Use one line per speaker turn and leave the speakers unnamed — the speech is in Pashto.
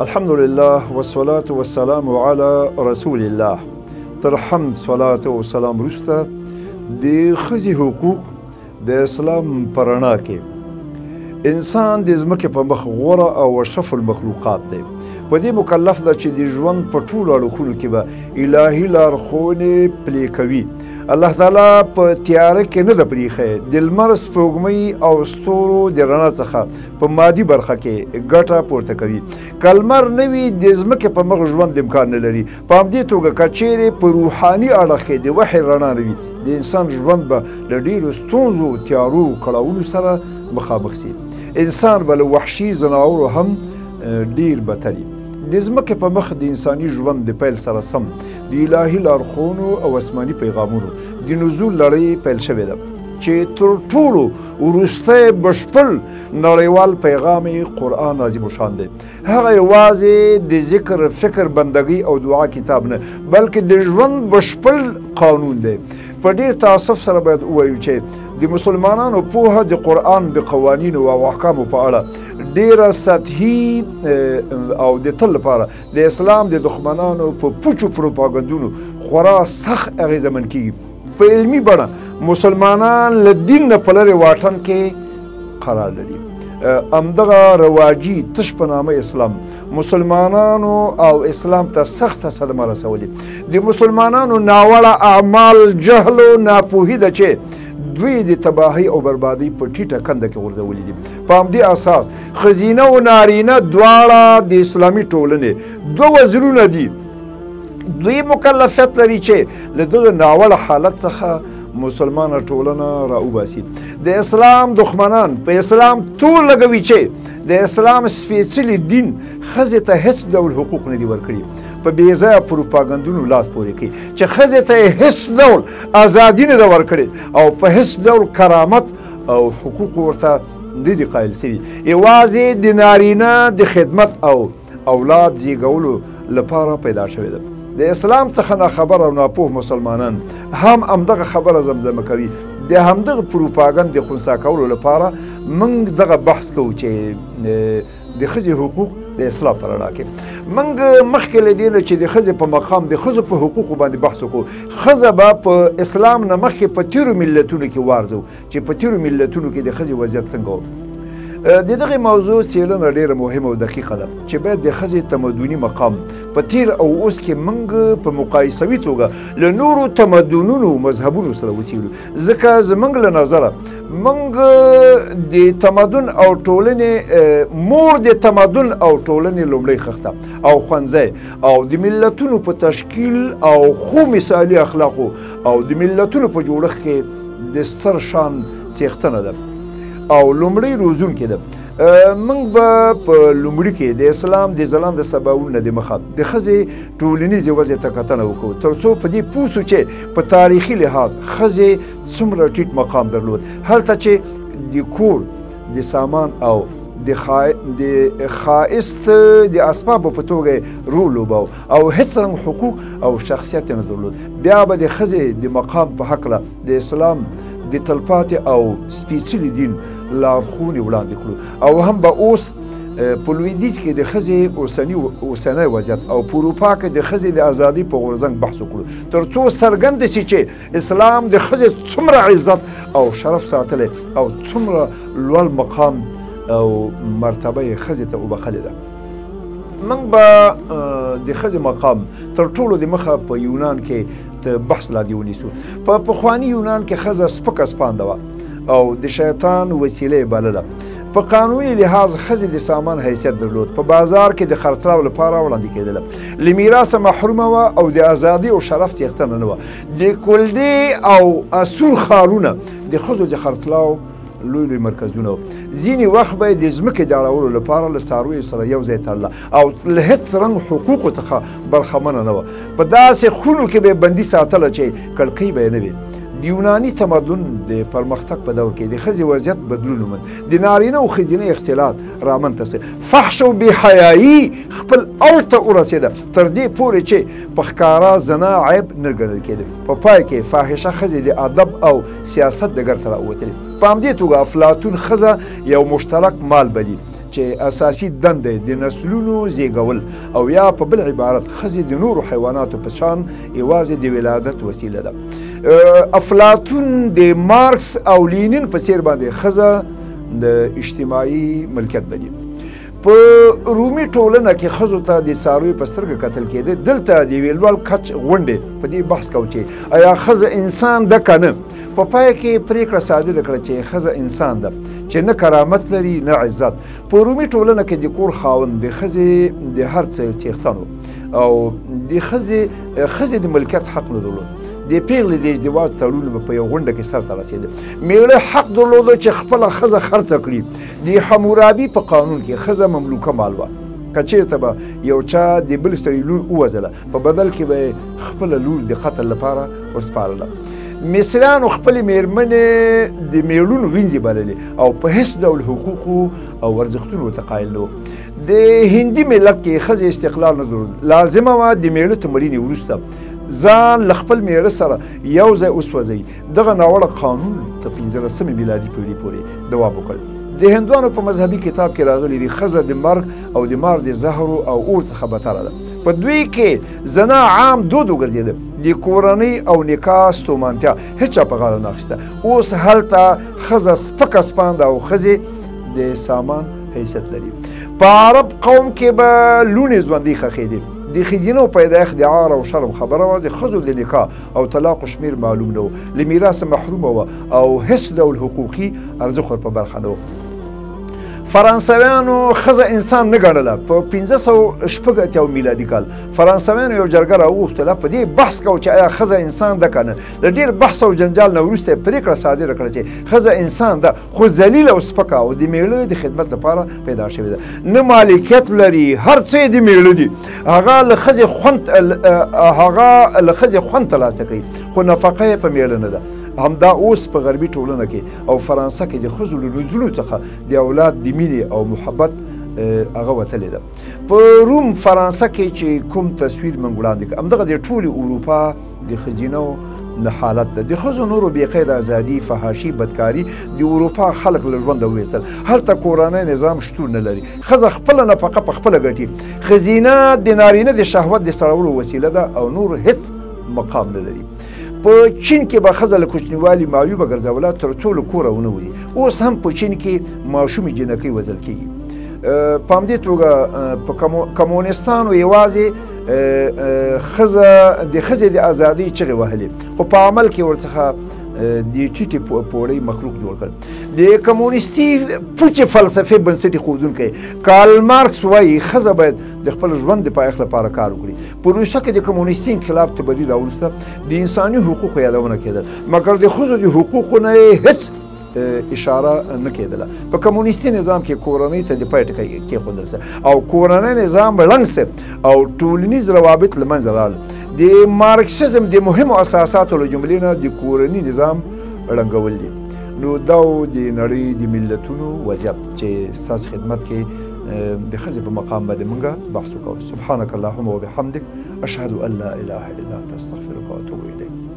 الحمدلله والصلاة والسلام على رسول الله. تر حمد صلاة و سلام وروسته د ښځې حقوق د اسلام په رڼا کې انسان د ځمکې په مخ غوره او اشرف المخلوقات دی. په دې مکلف ده چې د ژوند په ټولو اړخونو کې به الهي لارښوونې پلي کوي. الله تعالی په تیاره کې نه ده پرېښی، د لمر سپوږمۍ او ستورو د رڼا څخه په مادي برخه کې ګټه پورته کوي. که لمر نه وي د ځمکې په مخ ژوند امکان نه لري. په همدې توګه که چیرې په روحاني اړخ کې د وحي رڼا نه وي د انسان ژوند به له ډېرو ستونزو، تیارو، کړاوونو سره مخامخ سي. انسان به له وحشي ځناورو هم ډېر بدتر وي. د ځمکې په مخ د انساني ژوند د پیل سره سم د الهي لارښوونو او آسماني پیغامونو د نزول لړۍ پیل شوې ده چې تر ټولو وروستی بشپړ نړیوال پیغام یې قرآن عظیم الشان دی. هغه یوازې د ذکر، فکر، بندګۍ او دعا کتاب نه بلکې د ژوند بشپړ قانون دی. په ډېر تاسف سره باید ووایو چې د مسلمانانو پوهه د قرآن د قوانینو او احکامو په اړه ډېره سطحي او د تل لپاره د اسلام د دښمنانو په پوچو پروپاګندونو خورا سخت اغېزمن کېږي. په علمي بڼه مسلمانان له دین نه په لرې واټن کې قرار لري. همدغه رواجي تش په نامه اسلام مسلمانانو او اسلام ته سخته صدمه رسولې. د مسلمانانو ناوړه اعمال، جهل او ناپوهي ده چې دوی د تباهۍ او بربادۍ په ټیټه کنده کې غورځولي دي. په همدې اساس ښځینه او نارینه دواړه د اسلامي ټولنې دوه وزرونه دي. دوی مکلفیت لري چې له دغه ناوړه حالت څخه مسلمانه ټولنه راوباسي. د اسلام دښمنان په اسلام تور لګوي چې د اسلام سپېڅلي دین ښځې ته هیڅ ډول حقوق نه دي ورکړي. په بې ځایه پروپاګندونو لاس پورې کوي چې ښځې ته یې هیڅ ډول ازادي نه ده ورکړې او په هیڅ ډول کرامت او حقوق ورته نه دي قایل سوي. یوازې د نارینه د خدمت او اولاد زیږولو لپاره پیدا شوې ده. د اسلام څخه ناخبر او ناپوه مسلمانان هم همدغه خبره زمزمه کوي. د همدغه پروپاګند د خنثی کولو لپاره موږ دغه بحث کوو چې د ښځې حقوق د اسلام په رڼا کې. موږ مخکې له دې نه چې د ښځې په مقام د ښځو په حقوقو باندې بحث وکړو، ښځه به په اسلام نه مخکې په تېرو ملتونو کې وارزو چې په تېرو ملتونو کې د ښځې وضعیت څنګه و. د دغې موضوع څېړنه ډېره مهمه او دقیقه ده چې باید د ښځې تمدني مقام په تېر او اوس کې موږ په مقایسوي توګه له نورو تمدنونو، مذهبونو سره وڅېړو. ځکه زموږ له نظره موږ د تمدن او ټولنې مور د تمدن او ټولنې لومړی خښته او ښوونځی او د ملتونو په تشکیل او خو مثالي اخلاقو او د ملتونو په جوړښت کې د ستر شان څښتنه ده او لومړی روزونکې ده. موږ به په لومړي کې د اسلام د ځلانده سباوون نه د مخه د ښځې ټولنیزې وضع ته کتنه وکړو تر څو په دې پوه سو چې په تاریخي لحاظ ښځې څومره ټیټ مقام درلود. هلته چې د کور، د سامان او د ښایست د اسبابو په توګه رول لوباو او هېڅ رنګ حقوق او شخصیت نه درلود. بیا به د ښځې د مقام په هکله د اسلام د تلپاتې او سپېڅلي دین لارښوونې وړاندې کړو او هم به اوس په لویدیځ کې د ښځې اوسنی وضعیت او په اروپا کې د ښځې د ازادۍ په غورځنګ بحث وکړو تر څو څرګنده سي چې اسلام د ښځې څومره عزت او شرف ساتلی او څومره لوړ مقام او مرتبه یې ښځې ته وبخلې ده. موږ به د ښځې مقام تر ټولو د مخه په یونان کې بحث لاندې ونیسو. په پخواني یونان کې ښځه سپکه سپانده وه او د شیطان وسیله یې بلله. په قانوني لحاظ ښځې د سامان حیثیت درلود، په بازار کې د خرڅلاو لپاره وړاندې کېدله، له میراثه محرومه وه او د ازادۍ او شرف څښتنه نه وه. د کلدې او اسور ښارونه د ښځو د خرڅلاو لوی لوی مرکزونه وو. ځینې وخت به یې د ځمکې د اړولو لپاره له څارویو سره یو ځای تړله او له هېڅ رنګ حقوقو څخه برخمنه نه وه. په داسې خونو کې به یې بندي ساتله چې کړکۍ به یې نه وي. د یوناني تمدن د پرمختګ په دور کې د ښځې وضعیت بدلون وموند. د نارینه او ښځینه اختلاط رامنځته سو. فحش او بېحیایي خپل اوج ته ورسېده تر دې پورې چې په ښکاره زنا عیب نه ګڼل کېده. په پای کې فاحشه ښځې د ادب او سیاست ډګر ته راووتلې. په همدې توګه افلاطون ښځه یو مشترک مال بلي چې چې اساسي دنده د نسلونو زیږول او یا په بل عبارت ښځې د نورو حیواناتو په شان یوازې د ولادت وسیله ده. افلاطون د مارکس او لینین په څیر باندې ښځه د اجتماعي ملکیت بلي. په رومي ټولنه کې ښځو ته د څارویو په سترګه کتل کېده. دلته د یوې لوړ کچ غونډې په دې بحث کوو چې آیا ښځه انسان ده که نه. په پای کې پرېکړه صادره کړه چې ښځه انسان ده چې نه کرامت لري نه عزت. په رومي ټولنه کې د کور خاوند د ښځې د هر څه څښتن او د ښځې د ملکیت حق نه درلود. د پیغلې د ازدواج تړون به په یو غونډه کې سرته رسېده. میړه حق درلوده چې خپله ښځه خرڅه کړي. د حمورابي په قانون کې ښځه مملوکه مال وه. که چېرته به یو چا د بل سړي لور ووژله په بدل کې به یې خپله لور د قتل لپاره ورسپارله. مصریانو خپلې مېرمنې د میړونو وینځې بللې او په هېڅ ډول حقوقو او ارزښتونو ورته قایل نه و. د هندي ملت کې ښځې استقلال نه درلود. لازمه وه د میړه تر مړینې وروسته ځان له خپل میړه سره یو ځای وسوځوي. دغه ناوړه قانون تر 15مې میلادي پېړۍ پورې دوام وکړ. د هندوانو په مذهبي کتاب کې راغلي دي ښځه د مرګ او د مار د زهرو او اور څخه بتره ده. په دوی کې زنا عام دود وګرځېده. د کورنۍ او نکاح ستومانتیا هېچا په غاړه نه اخیسته. اوس هلته ښځه سپکه سپانده او ښځې د سامان حیثیت لري. په عرب قوم کې به لوڼې ژوندۍ ښخېدې. د ښځینو پیدایښت د عار او شرم خبره وه. د ښځو د نکاح او طلاق شمېر معلوم نه و. له میراثه محرومه وه او هېڅ ډول حقوقي ارزښت ور په برخه نه و. فرانسویانو ښځه انسان نه ګڼله. په 1586 میلادي کال فرانسویانو یو جرګه راوغوښتله. په دې بحث کوو چې آیا ښځه انسان ده که نه. له ډېر بحث او جنجال نه وروسته یې پرېکړه صادره کړه چې ښځه انسان ده خو ذلیله او سپکه او د میړه د خدمت لپاره پیدا شوې ده. نه مالکیت لري. هر څه یې د میړه دي. هغه له ښځې خوند ترلاسه کوي خو نفقه یې په میړه نه ده. همدا اوس په غربي ټولنه کې او فرانسه کې د ښځو له نجونو څخه د اولاد د مینې او محبت هغه وتلې ده. په روم فرانسه کې چې کوم تصویر موږ وړاندې کړ همدغه د ټولې اروپا د ښځینو حالت ده. د ښځو نورو بېقیده ازادي، فحاشي، بدکاري د اروپا خلک له ژونده وویستل. هلته کورنی نظام شتون نه لري. ښځه خپله نفقه په خپله ګټي. ښځینه د نارینه د شهوت د سړولو وسیله ده او نور هېڅ مقام نه لري. په چین کې به ښځه له کوچنیوالي معیوبه ګرځوله تر څو له کوره ونه وځي. اوس هم په چین کې ماشومې جنکۍ وژل کېږي. په همدې توګه په کمونستانو یوازې د ښځې د ازادۍ چغې وهلې خو په عمل کې ورڅخه د ټیټې پوړۍ مخلوق جوړ کړ. د کمونیستي پوچې فلسفې بنسټ ایښودونکی کارل مارکس وایي ښځه باید د خپل ژوند د پایښت لپاره کار وکړي. په روسیه کې د کمونیستي انقلاب تبدیل راوروسته د انساني حقوقو یادونه کېدل مګر د ښځو د حقوقو نه یې هېڅ اشاره نه کېدله. په کمونیستي نظام کې کورنۍ ته د پای ټکی کېښودل سه او کورنی نظام ړنګ سه او ټولنیز روابط له منځه لاړل. د مارکسیزم د مهمو اساساتو له جملې نه د کورني نظام ړنګول دي. نو دا د نړۍ د ملتونو وضعیت چې ستاسې خدمت کې د ښځې په مقام باندې موږ بحث وکړو. سبحانک اللهم وبحمدک اشهد ان لا اله الا انت استغفرک واتوب الیک.